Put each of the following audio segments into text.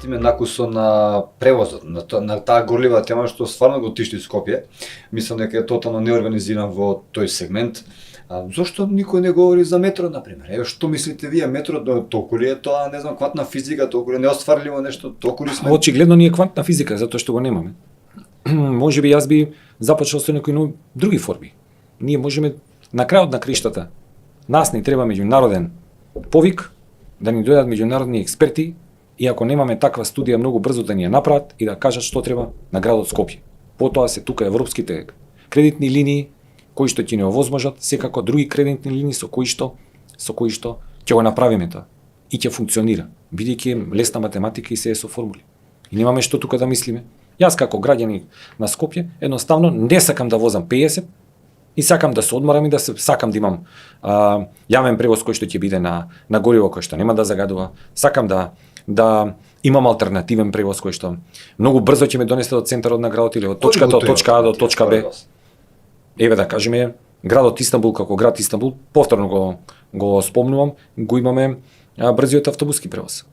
сетиме накусо на превозот, на таа горлива тема што стварно го тишти Скопје. Мислам дека е тотално неорганизиран во тој сегмент. Зошто никој не говори за метро, например? Еве, што мислите вие, метро, толку ли е тоа, не знам, квантна физика, толку ли е неостварливо нешто, толку ли сме? Очигледно не е квантна физика, затоа што го немаме. Можеби јас би започнал со некои други форми. Ние можеме на крајот на криштата, нас ни треба меѓународен повик, да ни дојдат меѓународни експерти, и ако немаме таква студија многу брзо да ни ја направат и да кажат што треба на градот Скопје. Потоа се тука европските кредитни линии кои што ќе не овозможат, секако други кредитни линии со кои што ќе го направиме тоа и ќе функционира, бидејќи лесна математика и се е со формули. И немаме што тука да мислиме. Јас како граѓанин на Скопје едноставно не сакам да возам 50 и сакам да се одморам и сакам да имам јавен превоз кој што ќе биде на гориво кој што нема да загадува. Сакам да имам алтернативен превоз кој што многу брзо ќе ме донесе до центарот на градот или од точка А до точка Б. Еве да кажеме, градот Истанбул како град Истанбул, повторно го спомнувам, го имаме брзиот автобуски превоз.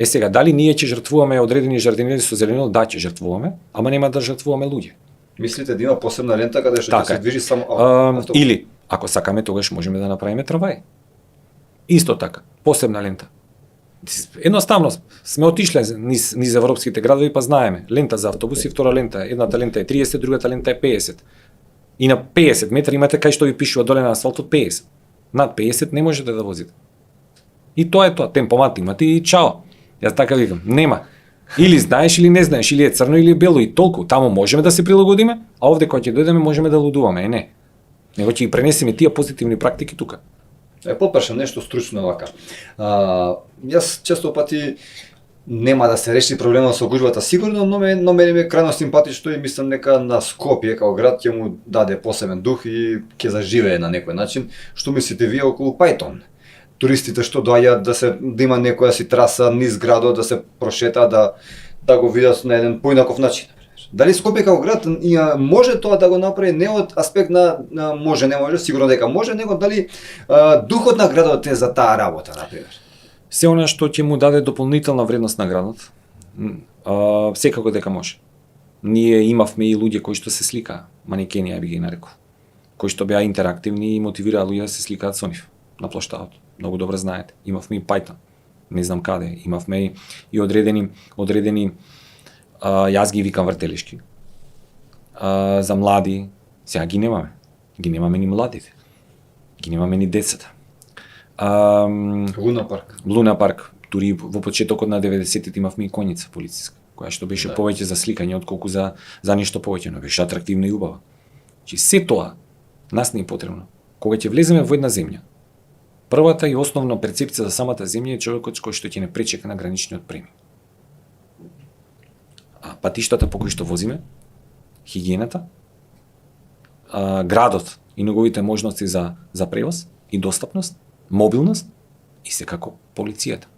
Сега, дали ние ќе жртвуваме одредени жардинери со зелено? Да, ќе жртвуваме, ама нема да жртвуваме луѓе. Мислите да има посебна лента каде што ќе се движи само автобус? Или, ако сакаме, тогаш можеме да направиме трамвај. Исто така, посебна лента. Едноставно сме отишле низ европските градови, па знаеме, лента за автобуси, втора лента, едната лента е 30, другата лента е 50. И на 50 метра имате кај што ви пишува доле на асфалтот 50. Над 50 не можете да возите. И тоа е тоа, темпомат имате и чао. Јас така викам, нема. Или знаеш или не знаеш, или е црно или е бело и толку. Таму можеме да се прилагодиме, а овде кога ќе дојдеме можеме да лудуваме, не. Него ќе ги пренесеме тие позитивни практики тука. Потпрашам нешто стручно вака. Јас често пати нема да се реши проблемот со гужвата сигурно, но мене ми е крајно симпатично и мислам дека на Скопје како град ќе му даде посебен дух и ќе заживее на некој начин. Што мислите вие околу Пајтон? Туристите што доаѓаат да има некоја си траса низ градот, да се прошетаат, да го видат на еден поинаков начин. Дали Скопје како град може тоа да го направи, не од аспект на може, не може, сигурно дека може, него дали духот на градот е за таа работа, например? Се она што ќе му даде дополнителна вредност на градот, секако дека може. Ние имавме и луѓе кои што се сликаа, манекени ја би ги нарекол, кои што беа интерактивни и мотивираа луѓе да се сликаат со нив на плоштадот. Многу добро знаете. Имавме и Пајтон, не знам каде, имавме и одредени јас ги викам вртелишки. За млади, сега ги немаме. Ги немаме ни младите. Ги немаме ни децата. Луна парк. Дури во почетокот на 90-тите имавме и коњица полициска, која што беше повеќе за сликање отколку за нешто повеќе, но беше атрактивна и убава. Значи се тоа нас не е потребно. Кога ќе влеземе во една земја, првата и основна перцепција за самата земја е човекот кој што ќе не пречека на граничниот премин. Патиштата по кои што возиме, хигиената, градот и неговите можности за превоз и достапност, мобилност и секако полицијата.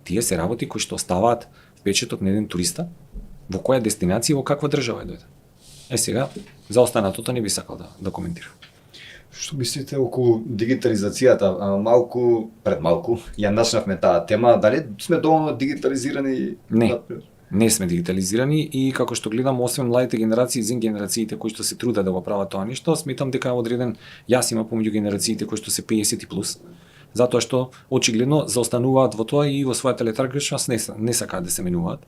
Тие се работи кои што оставаат впечаток на еден туриста во која дестинација и во каква држава е дојде. Сега, за останатото не би сакал да коментирам. Што мислите околу дигитализацијата? Пред малку ја начнавме таа тема, дали сме доволно дигитализирани? Не сме дигитализирани и како што гледам, освен младите генерации, зен генерациите кои што се трудат да го прават тоа нешто, сметам дека одреден јас има помеѓу генерациите кои што се 50 и плюс, затоа што очигледно заостануваат во тоа и во својата летаргичност не сакаат да се менуваат,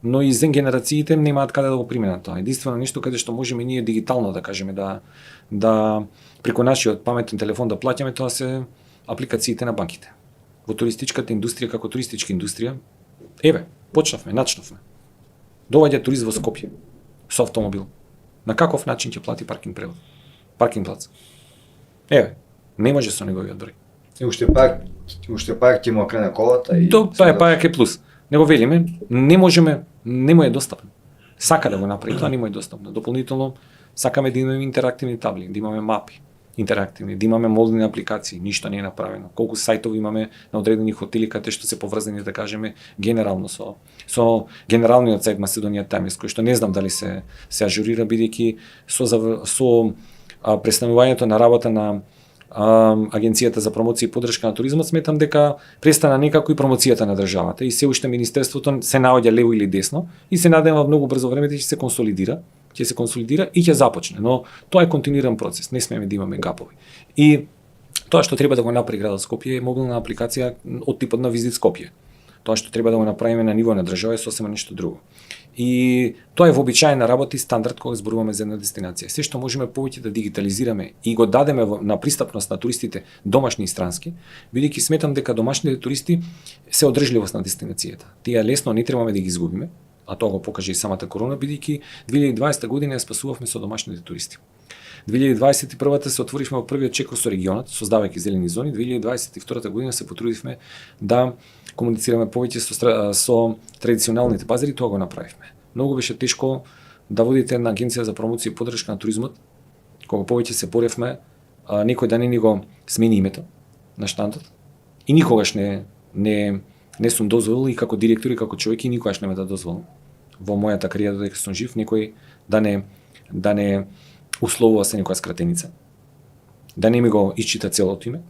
но и зен генерациите немаат каде да го применат тоа. Единствено нешто каде што можеме ние дигитално да кажеме да преку нашиот паметен телефон да плаќаме, тоа се апликациите на банките. Во туристичката индустрија како туристичка индустрија, начнавме. Доаѓа турист во Скопје со автомобил. На каков начин ќе плати паркинг плац? Не може со неговиот број. И уште пак ќе му крене колата и тоа е пак е плюс. Него велиме, не му е достапно. Сака да го направи, тоа не му е достапно. Дополнително сакаме да имаме интерактивни табли, да имаме мапи интерактивни, да имаме мобилни апликации, ништо не е направено. Колку сајтови имаме на одредени хотели каде што се поврзани, да кажеме, генерално со генералниот сајт Macedonian Times, кој што не знам дали се ажурира, бидејќи со престанувањето на работа на Агенцијата за промоција и поддршка на туризмот, сметам дека престана некако и промоцијата на државата и се уште министерството се наоѓа лево или десно и се надевам во многу брзо време ќе се консолидира, и ќе започне, но тоа е континуиран процес, не смееме да имаме гапови. И тоа што треба да го направи градот Скопје е мобилна апликација од типот на Визит Скопје. Тоа што треба да го направиме на ниво на држава е сосема нешто друго. И тоа е вообичаена работа и стандард кога зборуваме за една дестинација. Се што можеме повеќе да дигитализираме и го дадеме на пристапност на туристите домашни и странски, бидејќи сметам дека домашните туристи се одржливост на дестинацијата. Тие лесно не требаме да ги изгубиме, а тоа го покаже и самата корона, бидејќи 2020 година ја спасувавме со домашните туристи. 2021 се отворивме во првиот чекор со регионот, создавајќи зелени зони. 2022 година се потрудивме да комуницираме повеќе со традиционалните пазари, тоа го направивме. Многу беше тешко да водите една агенција за промоција и поддршка на туризмот, кога повеќе се боревме, некој да не ни го смени името на штандот. И никогаш не сум дозволил и како директор и како човек и никогаш нема да дозволам во мојата кариера додека сум жив некој да не условува се некоја скратеница, да не ми го исчита целото име,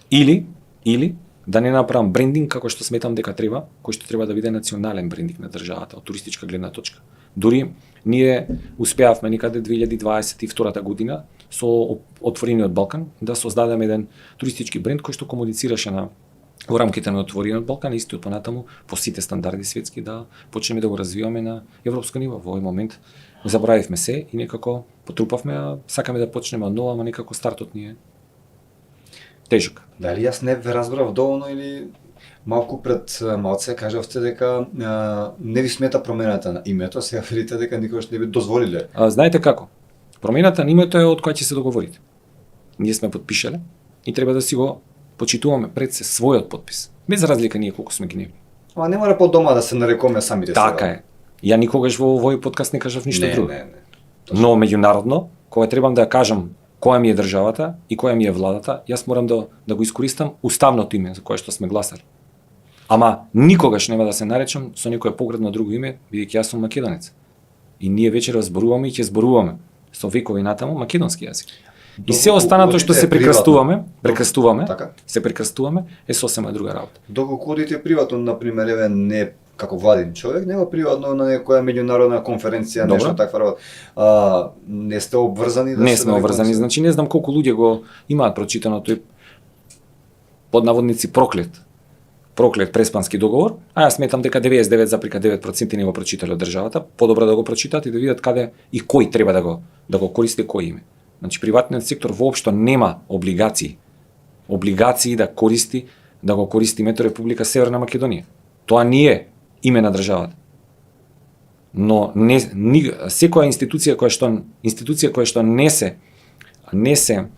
или да не направам брендинг како што сметам дека треба, кој што треба да биде национален брендинг на државата од туристичка гледна точка. Дури ние успеавме некаде 2022 година со Отворениот Балкан да создадеме еден туристички бренд кој што комуницираше во рамките на Отворениот Балкан, истиот понатаму по сите стандарди светски да почнеме да го развиваме на европско ниво. Во овој момент забравивме се и некако потрупавме, а сакаме да почнеме од ново, ама некако стартот ни е тежок. Дали јас не ве разбрав доволно или малку пред малце кажавте дека не ви смета промената на името, сега велите дека никогаш не би дозволиле. Знаете како? Промената на името е од која ќе се договорите. Ние сме подпишале и треба да си го почитуваме пред се својот подпис. Без разлика ние колку сме гневни. Ама не мора по дома да се нарекуваме самите себе. Така е. Ја никогаш во овој подкаст не кажав ништо друго. Не. Но меѓународно, кога требам да кажам која ми е државата и која ми е владата, јас морам да го искористам уставното име за кое што сме гласали. Ама никогаш нема да се наречам со некое погредно друго име, бидејќи јас сум македонец. И ние вечера зборуваме и ќе зборуваме со векови натаму македонски јазик. И се останато што се прекрастуваме, се прекрастуваме е сосема друга работа. Доколку одите приватно, например, еве не како владин човек, нема приватно на некоја меѓународна конференција, нешто таква работа. Не сте обврзани да не сме обврзани, значи не знам колку луѓе го имаат прочитано тој под наводници проклет преспански договор, а јас сметам дека 99,9% не го прочитале од државата, подобро да го прочитаат и да видат каде и кој треба да го користи кој име. Значи приватниот сектор воопшто нема облигации да го користи името Република Северна Македонија. Тоа не е име на државата. Но секоја институција која што не се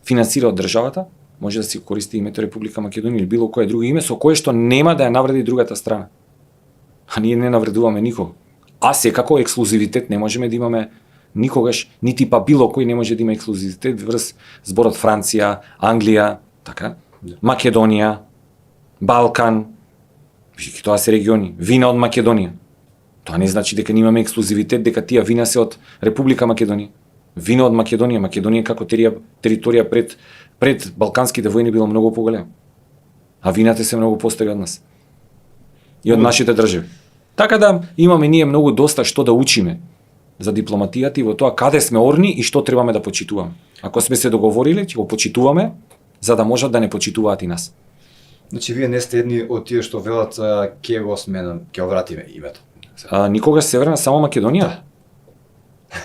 финансира од државата, може да си користи името Република Македонија или било кое друго име со кое што нема да ја навреди другата страна. А ние не навредуваме никого. А секако ексклузивитет не можеме да имаме никогаш, нити па било кој не може да има ексклузивитет врз зборот Франција, Англија, така, Македонија, Балкан, тоа се региони, вина од Македонија. Тоа не значи дека немаме ексклузивитет, дека тие вина се од Република Македонија. Вино од Македонија како територија пред балканските војни било многу поголема. А вината се многу постари од нас. И од нашите држави. Така да имаме ние многу доста што да учиме за дипломатијата и во тоа каде сме орни и што требаме да почитуваме. Ако сме се договориле, ќе го почитуваме, за да можат да не почитуваат и нас. Значи вие не сте едни од тие што велат ќе го вратиме името. Никогаш Северна, само Македонија.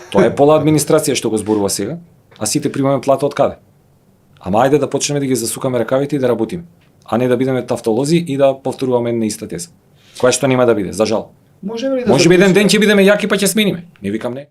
Тоа е пола администрација што го зборува сега, а сите примаме плата од каде? Ама ајде да почнеме да ги засукаме ракавите и да работиме, а не да бидеме тавтолози и да повторуваме една иста теза. Која што нема да биде, за жал. Може би еден ден ќе бидеме јаки па ќе смениме. Не викам не.